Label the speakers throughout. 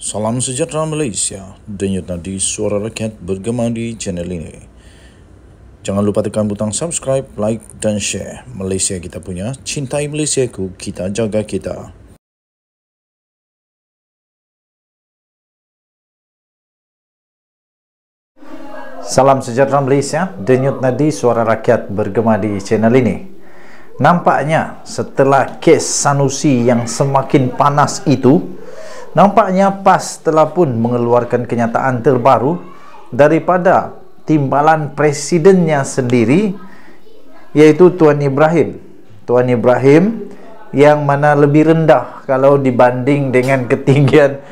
Speaker 1: Salam sejahtera Malaysia, denyut nadi suara rakyat bergema di channel ini. Jangan lupa tekan butang subscribe, like dan share. Malaysia kita punya, cintai Malaysiaku, kita jaga kita.
Speaker 2: Salam sejahtera Malaysia, denyut nadi suara rakyat bergema di channel ini. Nampaknya setelah kes Sanusi yang semakin panas itu, nampaknya PAS telah pun mengeluarkan kenyataan terbaru daripada timbalan presidennya sendiri, iaitu Tuan Ibrahim. Tuan Ibrahim yang mana lebih rendah kalau dibanding dengan ketinggian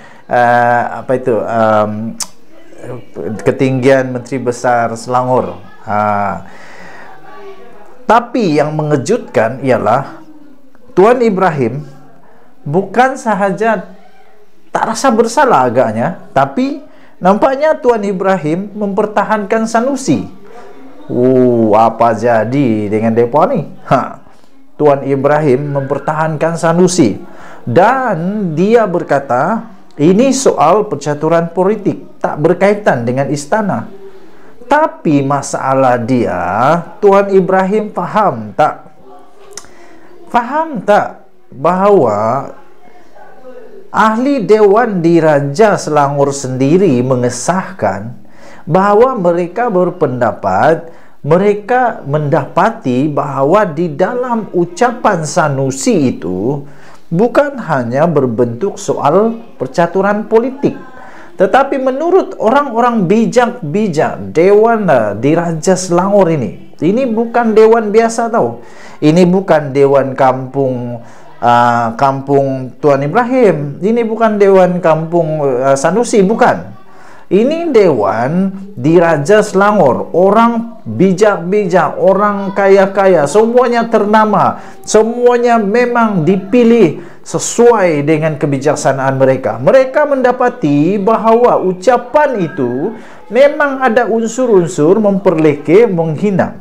Speaker 2: ketinggian Menteri Besar Selangor. Tapi yang mengejutkan ialah Tuan Ibrahim bukan sahaja tak rasa bersalah agaknya, tapi nampaknya Tuan Ibrahim mempertahankan Sanusi. Apa jadi dengan depa ni? Tuan Ibrahim mempertahankan Sanusi dan dia berkata ini soal percaturan politik, tak berkaitan dengan istana. Tapi masalah dia, Tuan Ibrahim faham tak bahawa ahli Dewan Diraja Selangor sendiri mengesahkan bahawa mereka berpendapat, mereka mendapati bahawa di dalam ucapan Sanusi itu bukan hanya berbentuk soal percaturan politik, tetapi menurut orang-orang bijak-bijak Dewan Diraja Selangor ini bukan dewan biasa tau. Ini bukan dewan kampung Tuan Ibrahim. Ini bukan dewan kampung Sanusi, bukan. Ini Dewan Diraja Selangor. Orang bijak-bijak, orang kaya-kaya, semuanya ternama, semuanya memang dipilih sesuai dengan kebijaksanaan mereka. Mereka mendapati bahawa ucapan itu memang ada unsur-unsur memperlekeh, menghina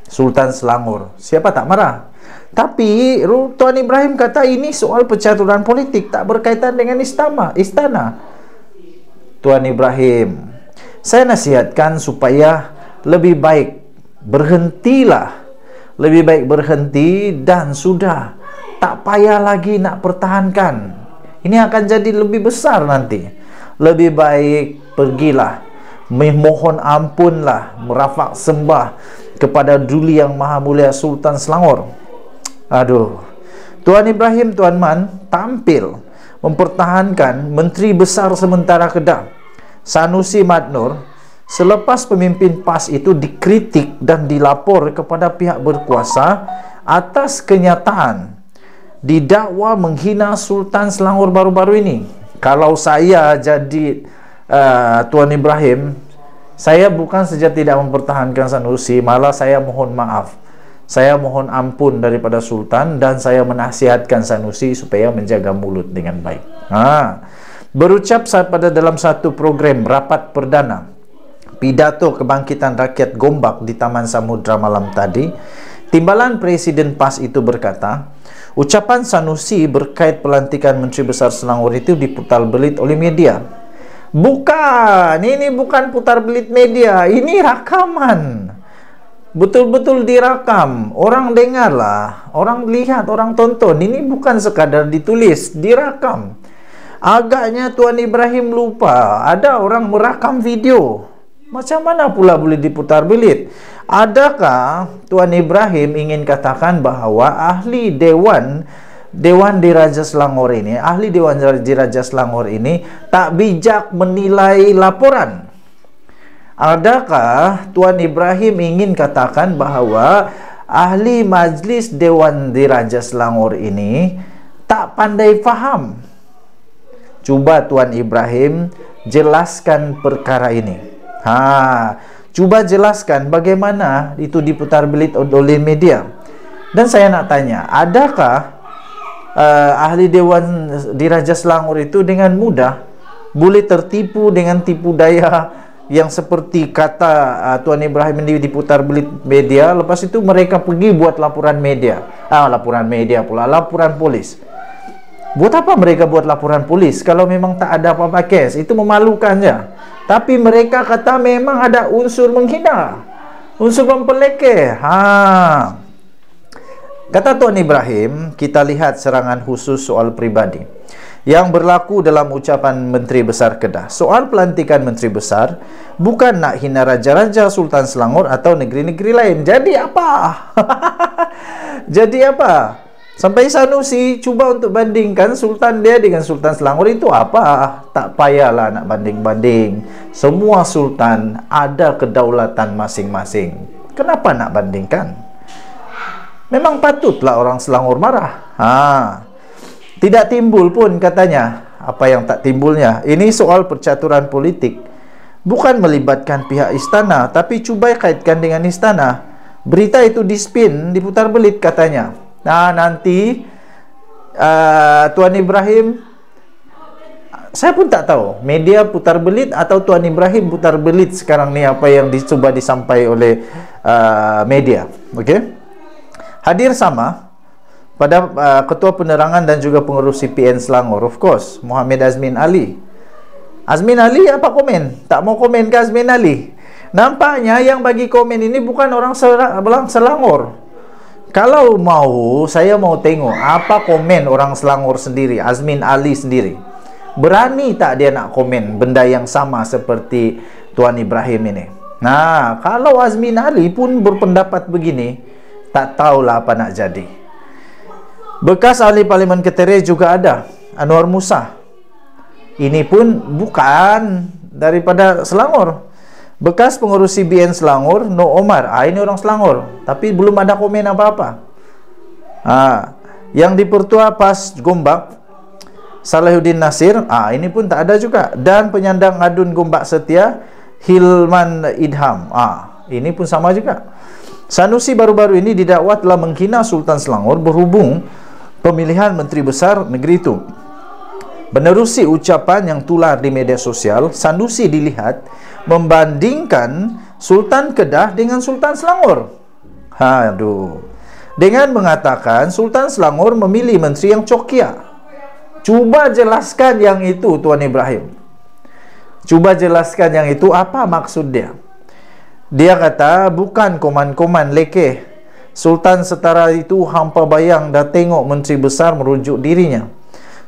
Speaker 2: Sultan Selangor. Siapa tak marah? Tapi Tuan Ibrahim kata ini soal percaturan politik, tak berkaitan dengan istana. Tuan Ibrahim, saya nasihatkan supaya lebih baik berhentilah. Lebih baik berhenti dan sudah, tak payah lagi nak pertahankan. Ini akan jadi lebih besar nanti. Lebih baik pergilah, memohon ampunlah, merafak sembah kepada Duli Yang Maha Mulia Sultan Selangor. Tuan Ibrahim, Tuan Man tampil mempertahankan Menteri Besar sementara Kedah Sanusi Mad Noor selepas pemimpin PAS itu dikritik dan dilapor kepada pihak berkuasa atas kenyataan didakwa menghina Sultan Selangor baru-baru ini. Kalau saya jadi Tuan Ibrahim, saya bukan saja tidak mempertahankan Sanusi, malah saya mohon maaf. Saya mohon ampun daripada Sultan dan saya menasihatkan Sanusi supaya menjaga mulut dengan baik. Berucap pada dalam satu program rapat perdana pidato kebangkitan rakyat Gombak di Taman Samudra malam tadi, timbalan Presiden PAS itu berkata, ucapan Sanusi berkait pelantikan Menteri Besar Selangor itu diputar belit oleh media. Bukan, ini bukan putar belit media, ini rakaman. Betul-betul direkam, orang dengarlah, orang lihat, orang tonton. Ini bukan sekadar ditulis, direkam. Agaknya Tuan Ibrahim lupa ada orang merakam video. Macam mana pula boleh diputar belit? Adakah Tuan Ibrahim ingin katakan bahawa ahli Dewan Diraja Selangor ini, ahli Dewan Diraja Selangor ini tak bijak menilai laporan? Adakah Tuan Ibrahim ingin katakan bahawa ahli Majlis Dewan Diraja Selangor ini tak pandai faham? Cuba Tuan Ibrahim jelaskan perkara ini. Cuba jelaskan bagaimana itu diputar belit oleh media. Dan saya nak tanya, adakah ahli Dewan Diraja Selangor itu dengan mudah boleh tertipu dengan tipu daya yang seperti kata Tuan Ibrahim ini diputar belit media, lepas itu mereka pergi buat laporan media. Laporan media pula, laporan polis. Buat apa mereka buat laporan polis kalau memang tak ada apa-apa kes? Itu memalukan je. Tapi mereka kata memang ada unsur menghina, unsur mempelekeh. Kata Tuan Ibrahim, kita lihat serangan khusus soal pribadi yang berlaku dalam ucapan Menteri Besar Kedah. Soal pelantikan Menteri Besar bukan nak hina Raja-Raja Sultan Selangor atau negeri-negeri lain. Jadi apa? Jadi apa? Sampai Sanusi cuba untuk bandingkan Sultan dia dengan Sultan Selangor, itu apa? Tak payahlah nak banding-banding. Semua Sultan ada kedaulatan masing-masing. Kenapa nak bandingkan? Memang patutlah orang Selangor marah. Tidak timbul pun katanya. Apa yang tak timbulnya? Ini soal percaturan politik. Bukan melibatkan pihak istana, tapi cuba kaitkan dengan istana. Berita itu dispin, diputar belit katanya. Nanti Tuan Ibrahim, saya pun tak tahu media putar belit atau Tuan Ibrahim putar belit sekarang ni apa yang dicoba disampaikan oleh media. Okey. Hadir sama pada Ketua Penerangan dan juga pengurus CPN Selangor, of course, Muhammad Azmin Ali. Azmin Ali apa komen? Tak mau komen ke Azmin Ali? Nampaknya yang bagi komen ini bukan orang Selangor. Kalau mau, saya mau tengok apa komen orang Selangor sendiri, Azmin Ali sendiri. Berani tak dia nak komen benda yang sama seperti Tuan Ibrahim ini? Kalau Azmin Ali pun berpendapat begini, tak tahulah apa nak jadi. Bekas ahli Parlimen Ketere juga ada, Anwar Musa. Ini pun bukan daripada Selangor. Bekas pengurus CBN Selangor, No Omar. Ini orang Selangor, tapi belum ada komen apa-apa. Yang di Pertua PAS Gombak, Salahuddin Nasir, ini pun tak ada juga. Dan penyandang adun Gombak Setia, Hilman Idham, ini pun sama juga. Sanusi baru-baru ini didakwa telah menghina Sultan Selangor berhubung pemilihan Menteri Besar negeri itu. Menerusi ucapan yang tular di media sosial, Sanusi dilihat membandingkan Sultan Kedah dengan Sultan Selangor. Dengan mengatakan Sultan Selangor memilih menteri yang cokia. Cuba jelaskan yang itu, Tuan Ibrahim. Cuba jelaskan yang itu, apa maksud dia? Dia kata bukan koman-koman lekeh. Sultan setara itu hampa bayang dah tengok menteri besar merujuk dirinya.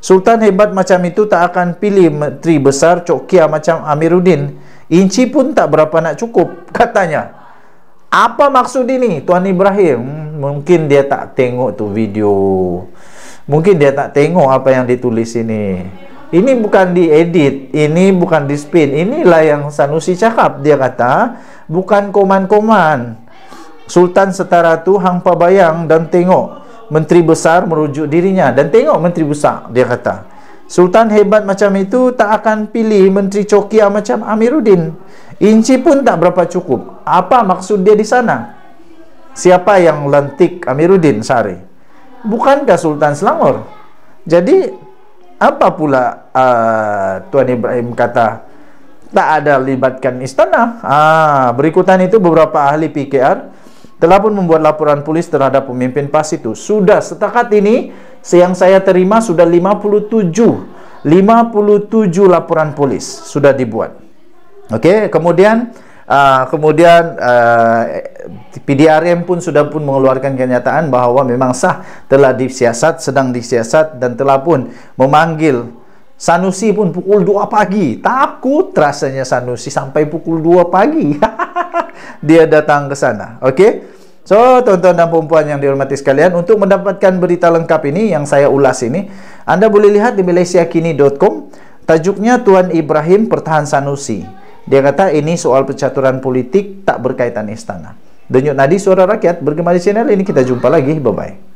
Speaker 2: Sultan hebat macam itu tak akan pilih menteri besar cokia macam Amiruddin. Inci pun tak berapa nak cukup, katanya. Apa maksud ini, Tuan Ibrahim? Mungkin dia tak tengok tu video. Mungkin dia tak tengok apa yang ditulis ini. Ini bukan diedit, ini bukan dispin. Inilah yang Sanusi cakap. Dia kata, bukan koman-koman. Sultan setara tu hangpa bayang dan tengok menteri besar merujuk dirinya. Dan tengok menteri besar, dia kata. Sultan hebat macam itu tak akan pilih menteri cokia macam Amiruddin. Inci pun tak berapa cukup. Apa maksud dia di sana? Siapa yang lantik Amiruddin Sari? Bukankah Sultan Selangor? Jadi apa pula Tuan Ibrahim kata tak ada libatkan istana? Berikutan itu beberapa ahli PKR telah pun membuat laporan polis terhadap pemimpin PAS itu. Sudah setakat ini yang saya terima sudah 57 laporan polis sudah dibuat. Okey, kemudian PDRM pun sudah pun mengeluarkan kenyataan bahawa memang sah telah disiasat, sedang disiasat dan telah pun memanggil Sanusi pun pukul 2 pagi. Takut rasanya Sanusi sampai pukul 2 pagi. Dia datang ke sana. Okey. So, tuan-tuan dan puan-puan yang dihormati sekalian, untuk mendapatkan berita lengkap ini yang saya ulas ini, anda boleh lihat di malaysiakini.com. Tajuknya Tuan Ibrahim Pertahan Sanusi. Dia kata ini soal percaturan politik tak berkaitan istana. Denyut nadi suara rakyat bergema di channel ini. Kita jumpa lagi. Bye-bye.